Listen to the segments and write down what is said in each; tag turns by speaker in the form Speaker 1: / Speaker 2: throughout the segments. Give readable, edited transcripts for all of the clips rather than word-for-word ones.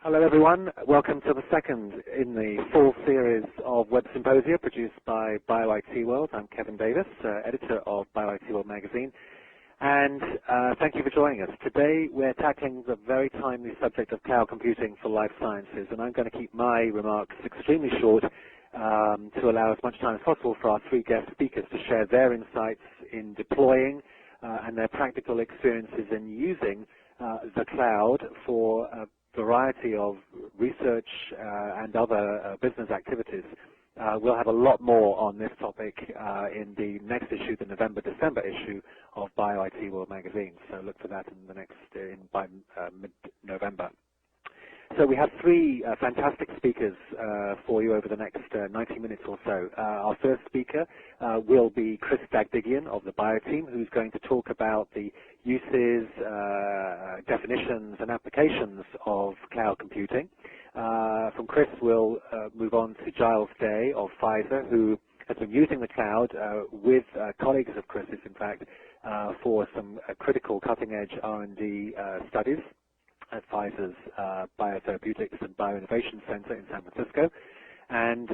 Speaker 1: Hello everyone, welcome to the second in the full series of web symposia produced by BioIT World. I'm Kevin Davis, editor of BioIT World magazine, and thank you for joining us. Today we're tackling the very timely subject of cloud computing for life sciences, and I'm going to keep my remarks extremely short to allow as much time as possible for our three guest speakers to share their insights in deploying and their practical experiences in using the cloud for a variety of research and other business activities. We'll have a lot more on this topic in the next issue, the November-December issue of BioIT World magazine. So look for that in the next by mid-November. So we have three fantastic speakers for you over the next 90 minutes or so. Our first speaker will be Chris Dagdigian of the BioTeam, who's going to talk about the uses, definitions, and applications of cloud computing. From Chris, we'll move on to Giles Day of Pfizer, who has been using the cloud with colleagues of Chris's, in fact, for some critical cutting-edge R&D studies at Pfizer's Biotherapeutics and Bioinnovation Center in San Francisco. And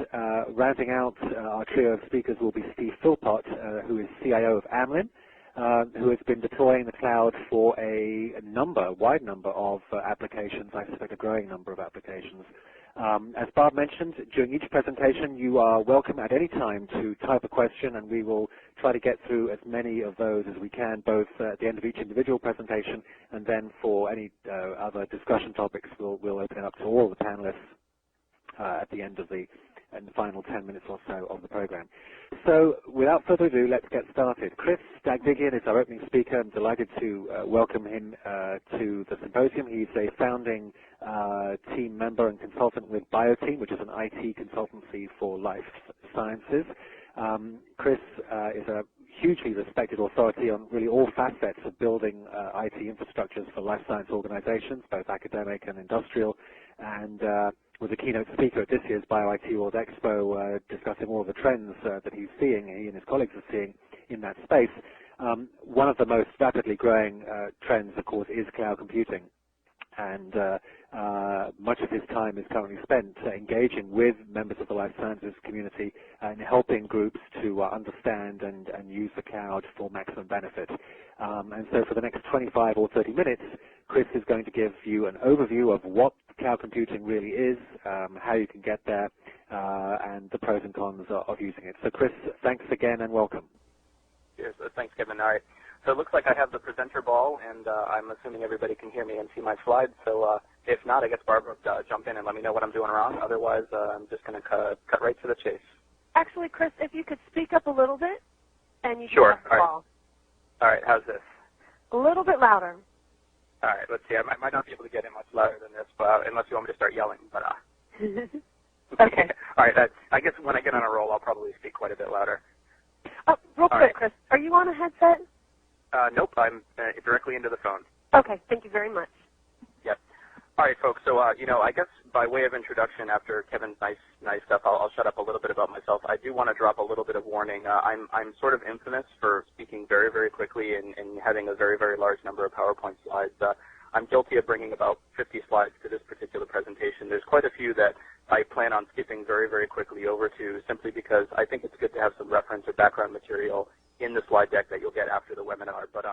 Speaker 1: rounding out our trio of speakers will be Steve Philpott, who is CIO of Amylin, who has been deploying the cloud for a wide number of applications, I suspect a growing number of applications. As Barb mentioned, during each presentation, you are welcome at any time to type a question, and we will try to get through as many of those as we can, both at the end of each individual presentation, and then for any other discussion topics, we'll open it up to all the panelists at the end of the final 10 minutes or so of the program. So without further ado, let's get started. Chris Dagdigian is our opening speaker. I'm delighted to welcome him to the symposium. He's a founding team member and consultant with BioTeam, which is an IT consultancy for life sciences. Chris is a hugely respected authority on really all facets of building IT infrastructures for life science organizations, both academic and industrial, and was a keynote speaker at this year's BioIT World Expo, discussing all of the trends that he and his colleagues are seeing in that space. One of the most rapidly growing trends, of course, is cloud computing. And much of his time is currently spent engaging with members of the life sciences community and helping groups to understand and use the cloud for maximum benefit. And so for the next 25 or 30 minutes, Chris is going to give you an overview of what cloud computing really is, how you can get there, and the pros and cons of using it. So Chris, thanks again and welcome.
Speaker 2: Yes, thanks, Kevin. All right. So it looks like I have the presenter ball, and I'm assuming everybody can hear me and see my slides. So if not, I guess Barbara jump in and let me know what I'm doing wrong. Otherwise, I'm just going to cut right to the chase.
Speaker 3: Actually, Chris, if you could speak up a little bit, and you can
Speaker 2: sure.
Speaker 3: have the ball.
Speaker 2: All right. How's this?
Speaker 3: A little bit louder.
Speaker 2: All right. Let's see. I might not be able to get it much louder than this, but unless you want me to start yelling. But
Speaker 3: okay.
Speaker 2: All right. I guess when I get on a roll, I'll probably speak quite a bit louder.
Speaker 3: Real quick, Chris, are you on a headset?
Speaker 2: Nope, I'm directly into the phone.
Speaker 3: Okay, thank you very much.
Speaker 2: Yep. All right, folks. So, I guess by way of introduction, after Kevin's nice stuff, I'll shut up a little bit about myself. I do want to drop a little bit of warning. I'm sort of infamous for speaking very, very quickly and having a very, very large number of PowerPoint slides. I'm guilty of bringing about 50 slides to this particular presentation. There's quite a few that I plan on skipping very, very quickly over to, simply because I think it's good to have some reference or background material in the slide deck that you'll get after the webinar. But